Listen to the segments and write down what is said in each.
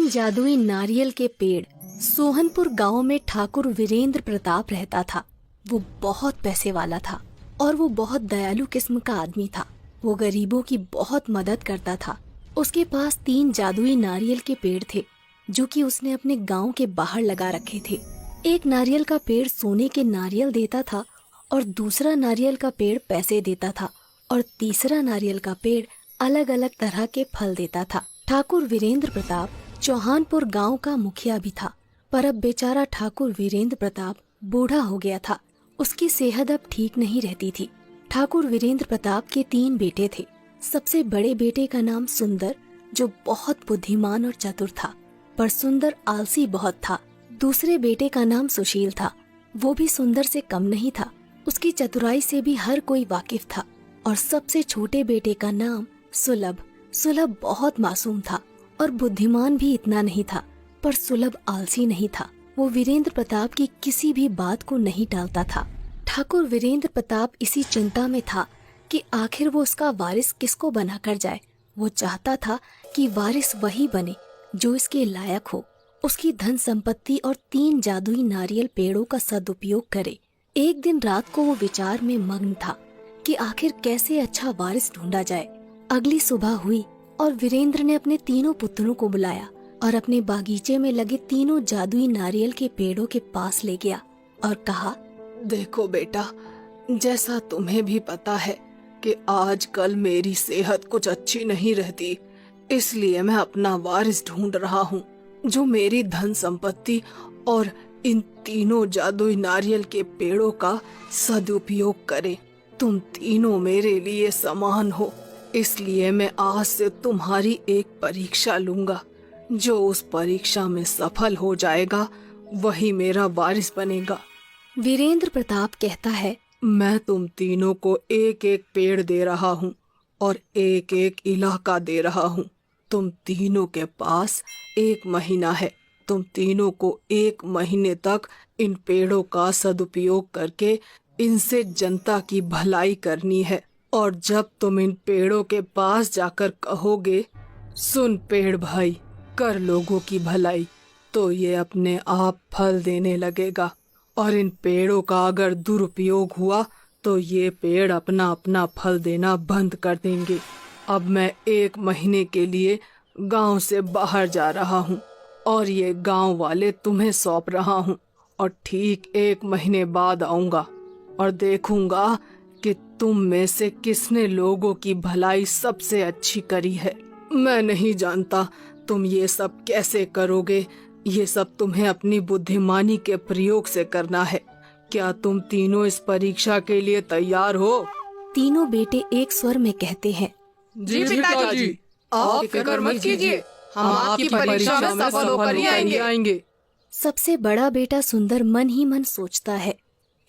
तीन जादुई नारियल के पेड़। सोहनपुर गांव में ठाकुर वीरेंद्र प्रताप रहता था। वो बहुत पैसे वाला था और वो बहुत दयालु किस्म का आदमी था। वो गरीबों की बहुत मदद करता था। उसके पास तीन जादुई नारियल के पेड़ थे जो कि उसने अपने गांव के बाहर लगा रखे थे। एक नारियल का पेड़ सोने के नारियल देता था और दूसरा नारियल का पेड़ पैसे देता था और तीसरा नारियल का पेड़ अलग अलग तरह के फल देता था। ठाकुर वीरेंद्र प्रताप चौहानपुर गांव का मुखिया भी था, पर अब बेचारा ठाकुर वीरेंद्र प्रताप बूढ़ा हो गया था। उसकी सेहत अब ठीक नहीं रहती थी। ठाकुर वीरेंद्र प्रताप के तीन बेटे थे। सबसे बड़े बेटे का नाम सुंदर, जो बहुत बुद्धिमान और चतुर था, पर सुंदर आलसी बहुत था। दूसरे बेटे का नाम सुशील था। वो भी सुंदर से कम नहीं था। उसकी चतुराई से भी हर कोई वाकिफ था। और सबसे छोटे बेटे का नाम सुलभ। सुलभ बहुत मासूम था और बुद्धिमान भी इतना नहीं था, पर सुलभ आलसी नहीं था। वो वीरेंद्र प्रताप की किसी भी बात को नहीं टालता था। ठाकुर वीरेंद्र प्रताप इसी चिंता में था कि आखिर वो उसका वारिस किसको बनाकर जाए। वो चाहता था कि वारिस वही बने जो इसके लायक हो, उसकी धन संपत्ति और तीन जादुई नारियल पेड़ों का सदुपयोग करे। एक दिन रात को वो विचार में मग्न था कि आखिर कैसे अच्छा वारिस ढूंढा जाए। अगली सुबह हुई और वीरेंद्र ने अपने तीनों पुत्रों को बुलाया और अपने बागीचे में लगे तीनों जादुई नारियल के पेड़ों के पास ले गया और कहा, देखो बेटा, जैसा तुम्हें भी पता है कि आजकल मेरी सेहत कुछ अच्छी नहीं रहती, इसलिए मैं अपना वारिस ढूंढ रहा हूँ जो मेरी धन संपत्ति और इन तीनों जादुई नारियल के पेड़ों का सदुपयोग करे। तुम तीनों मेरे लिए समान हो, इसलिए मैं आज से तुम्हारी एक परीक्षा लूंगा। जो उस परीक्षा में सफल हो जाएगा वही मेरा वारिस बनेगा। वीरेंद्र प्रताप कहता है, मैं तुम तीनों को एक एक पेड़ दे रहा हूँ और एक एक इलाका दे रहा हूँ। तुम तीनों के पास 1 महीना है। तुम तीनों को 1 महीने तक इन पेड़ों का सदुपयोग करके इनसे जनता की भलाई करनी है। और जब तुम इन पेड़ों के पास जाकर कहोगे, सुन पेड़ भाई, कर लोगों की भलाई, तो ये अपने आप फल देने लगेगा। और इन पेड़ों का अगर दुरुपयोग हुआ तो ये पेड़ अपना अपना फल देना बंद कर देंगे। अब मैं 1 महीने के लिए गांव से बाहर जा रहा हूँ और ये गांव वाले तुम्हें सौंप रहा हूँ। और ठीक 1 महीने बाद आऊंगा और देखूंगा कि तुम में से किसने लोगों की भलाई सबसे अच्छी करी है। मैं नहीं जानता तुम ये सब कैसे करोगे। ये सब तुम्हें अपनी बुद्धिमानी के प्रयोग से करना है। क्या तुम तीनों इस परीक्षा के लिए तैयार हो? तीनों बेटे एक स्वर में कहते हैं, जी पिताजी, आप फिक्र मत कीजिए, हम आपकी परीक्षा में सफल होकर ही आएंगे। सबसे बड़ा बेटा सुंदर मन ही मन सोचता है,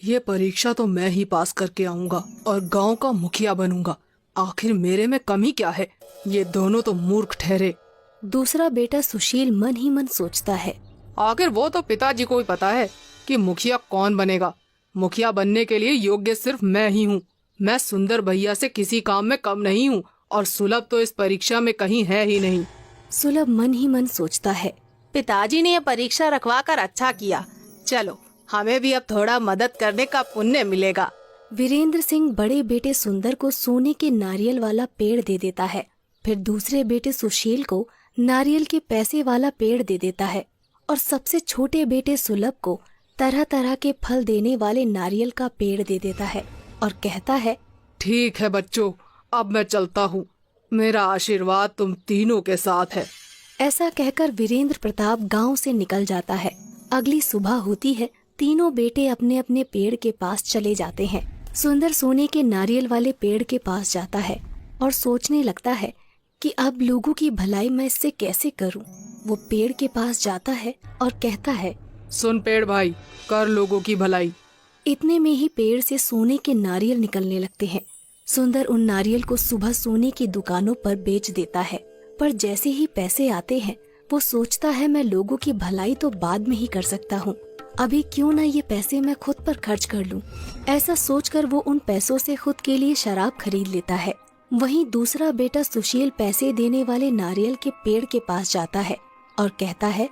ये परीक्षा तो मैं ही पास करके आऊंगा और गांव का मुखिया बनूंगा। आखिर मेरे में कमी क्या है? ये दोनों तो मूर्ख ठहरे। दूसरा बेटा सुशील मन ही मन सोचता है, आखिर वो तो पिताजी को ही पता है कि मुखिया कौन बनेगा। मुखिया बनने के लिए योग्य सिर्फ मैं ही हूँ। मैं सुंदर भैया से किसी काम में कम नहीं हूँ और सुलभ तो इस परीक्षा में कहीं है ही नहीं। सुलभ मन ही मन सोचता है, पिताजी ने यह परीक्षा रखवा कर अच्छा किया। चलो, हमें भी अब थोड़ा मदद करने का पुण्य मिलेगा। वीरेंद्र सिंह बड़े बेटे सुंदर को सोने के नारियल वाला पेड़ दे देता है। फिर दूसरे बेटे सुशील को नारियल के पैसे वाला पेड़ दे देता है और सबसे छोटे बेटे सुलभ को तरह तरह के फल देने वाले नारियल का पेड़ दे देता है और कहता है, ठीक है बच्चों, अब मैं चलता हूँ। मेरा आशीर्वाद तुम तीनों के साथ है। ऐसा कहकर वीरेंद्र प्रताप गांव से निकल जाता है। अगली सुबह होती है। तीनों बेटे अपने अपने पेड़ के पास चले जाते हैं। सुंदर सोने के नारियल वाले पेड़ के पास जाता है और सोचने लगता है कि अब लोगों की भलाई मैं इससे कैसे करूं। वो पेड़ के पास जाता है और कहता है, सुन पेड़ भाई, कर लोगों की भलाई। इतने में ही पेड़ से सोने के नारियल निकलने लगते हैं। सुंदर उन नारियल को सुबह सोने की दुकानों पर बेच देता है, पर जैसे ही पैसे आते हैं वो सोचता है मैं लोगों की भलाई तो बाद में ही कर सकता हूँ, अभी क्यों ना ये पैसे मैं खुद पर खर्च कर लूं। ऐसा सोचकर वो उन पैसों से खुद के लिए शराब खरीद लेता है। वहीं दूसरा बेटा सुशील पैसे देने वाले नारियल के पेड़ के पास जाता है और कहता है,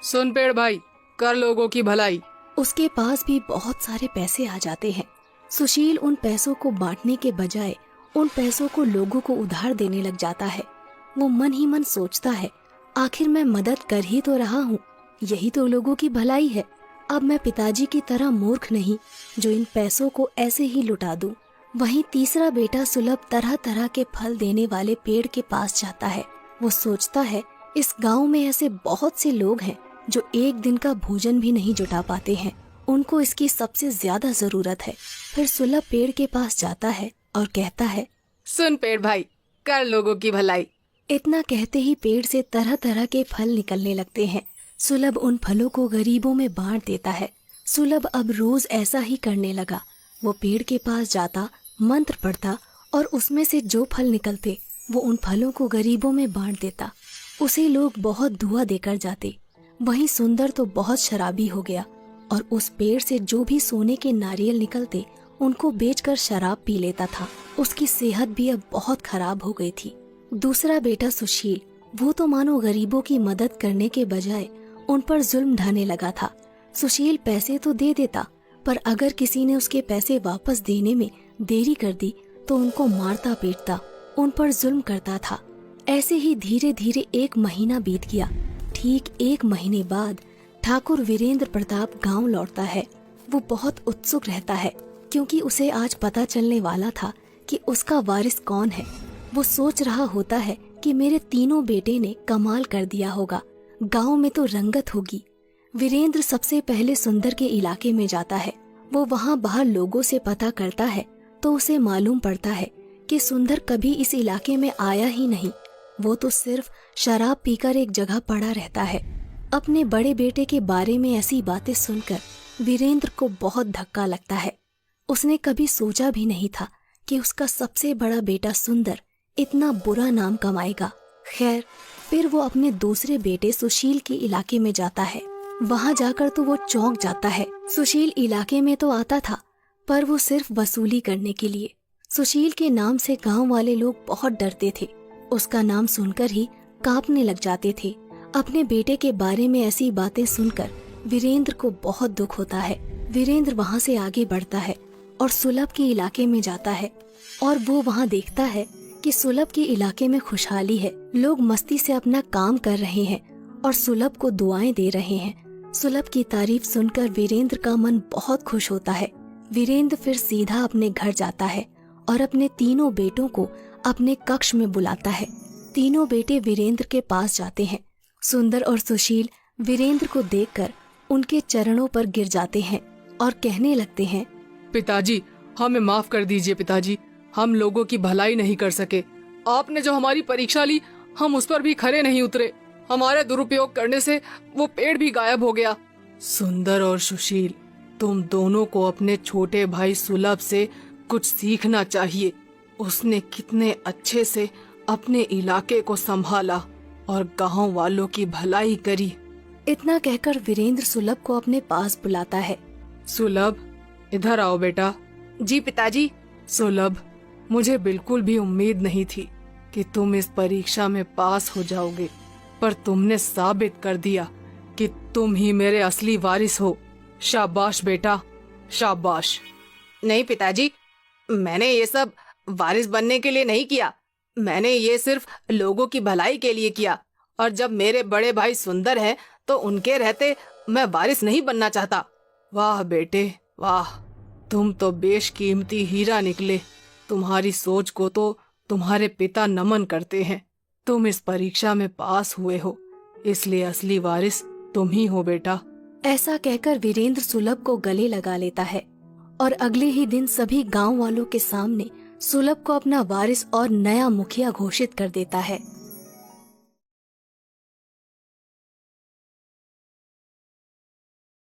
सुन पेड़ भाई, कर लोगों की भलाई। उसके पास भी बहुत सारे पैसे आ जाते हैं। सुशील उन पैसों को बांटने के बजाय उन पैसों को लोगों को उधार देने लग जाता है। वो मन ही मन सोचता है, आखिर मैं मदद कर ही तो रहा हूँ, यही तो लोगों की भलाई है। अब मैं पिताजी की तरह मूर्ख नहीं जो इन पैसों को ऐसे ही लुटा दूं। वहीं तीसरा बेटा सुलभ तरह तरह के फल देने वाले पेड़ के पास जाता है। वो सोचता है, इस गांव में ऐसे बहुत से लोग हैं जो एक दिन का भोजन भी नहीं जुटा पाते हैं, उनको इसकी सबसे ज्यादा जरूरत है। फिर सुलभ पेड़ के पास जाता है और कहता है, सुन पेड़ भाई, कर लोगों की भलाई। इतना कहते ही पेड़ से तरह तरह के फल निकलने लगते हैं। सुलभ उन फलों को गरीबों में बांट देता है। सुलभ अब रोज ऐसा ही करने लगा। वो पेड़ के पास जाता, मंत्र पढ़ता और उसमें से जो फल निकलते वो उन फलों को गरीबों में बांट देता। उसे लोग बहुत दुआ देकर जाते। वहीं सुंदर तो बहुत शराबी हो गया और उस पेड़ से जो भी सोने के नारियल निकलते उनको बेचकर शराब पी लेता था। उसकी सेहत भी अब बहुत खराब हो गई थी। दूसरा बेटा सुशील, वो तो मानो गरीबों की मदद करने के बजाय उन पर जुल्म ढाने लगा था। सुशील पैसे तो दे देता, पर अगर किसी ने उसके पैसे वापस देने में देरी कर दी तो उनको मारता पीटता, उन पर जुल्म करता था। ऐसे ही धीरे धीरे 1 महीना बीत गया। ठीक 1 महीने बाद ठाकुर वीरेंद्र प्रताप गांव लौटता है। वो बहुत उत्सुक रहता है क्योंकि उसे आज पता चलने वाला था कि उसका वारिस कौन है। वो सोच रहा होता है कि मेरे तीनों बेटे ने कमाल कर दिया होगा, गांव में तो रंगत होगी। वीरेंद्र सबसे पहले सुंदर के इलाके में जाता है। वो वहां बाहर लोगों से पता करता है तो उसे मालूम पड़ता है कि सुंदर कभी इस इलाके में आया ही नहीं। वो तो सिर्फ शराब पीकर एक जगह पड़ा रहता है। अपने बड़े बेटे के बारे में ऐसी बातें सुनकर वीरेंद्र को बहुत धक्का लगता है। उसने कभी सोचा भी नहीं था कि उसका सबसे बड़ा बेटा सुंदर इतना बुरा नाम कमाएगा। खैर, फिर वो अपने दूसरे बेटे सुशील के इलाके में जाता है। वहां जाकर तो वो चौंक जाता है। सुशील इलाके में तो आता था, पर वो सिर्फ वसूली करने के लिए। सुशील के नाम से गांव वाले लोग बहुत डरते थे। उसका नाम सुनकर ही कांपने लग जाते थे। अपने बेटे के बारे में ऐसी बातें सुनकर वीरेंद्र को बहुत दुख होता है। वीरेंद्र वहां से आगे बढ़ता है और सुलभ के इलाके में जाता है और वो वहां देखता है कि सुलभ के इलाके में खुशहाली है। लोग मस्ती से अपना काम कर रहे हैं और सुलभ को दुआएं दे रहे हैं। सुलभ की तारीफ सुनकर वीरेंद्र का मन बहुत खुश होता है। वीरेंद्र फिर सीधा अपने घर जाता है और अपने तीनों बेटों को अपने कक्ष में बुलाता है। तीनों बेटे वीरेंद्र के पास जाते हैं। सुंदर और सुशील वीरेंद्र को देखकर उनके चरणों पर गिर जाते हैं और कहने लगते हैं, पिताजी, हमें माफ कर दीजिए पिताजी, हम लोगों की भलाई नहीं कर सके। आपने जो हमारी परीक्षा ली, हम उस पर भी खरे नहीं उतरे। हमारे दुरुपयोग करने से वो पेड़ भी गायब हो गया। सुंदर और सुशील, तुम दोनों को अपने छोटे भाई सुलभ से कुछ सीखना चाहिए। उसने कितने अच्छे से अपने इलाके को संभाला और गांव वालों की भलाई करी। इतना कहकर वीरेंद्र सुलभ को अपने पास बुलाता है। सुलभ, इधर आओ बेटा। जी पिताजी। सुलभ, मुझे बिल्कुल भी उम्मीद नहीं थी कि तुम इस परीक्षा में पास हो जाओगे, पर तुमने साबित कर दिया कि तुम ही मेरे असली वारिस हो। शाबाश बेटा, शाबाश। नहीं पिताजी, मैंने ये सब वारिस बनने के लिए नहीं किया। मैंने ये सिर्फ लोगों की भलाई के लिए किया। और जब मेरे बड़े भाई सुंदर हैं तो उनके रहते मैं वारिस नहीं बनना चाहता। वाह बेटे वाह, तुम तो बेशकीमती हीरा निकले। तुम्हारी सोच को तो तुम्हारे पिता नमन करते हैं। तुम इस परीक्षा में पास हुए हो, इसलिए असली वारिस तुम ही हो बेटा। ऐसा कहकर वीरेंद्र सुलभ को गले लगा लेता है और अगले ही दिन सभी गांव वालों के सामने सुलभ को अपना वारिस और नया मुखिया घोषित कर देता है।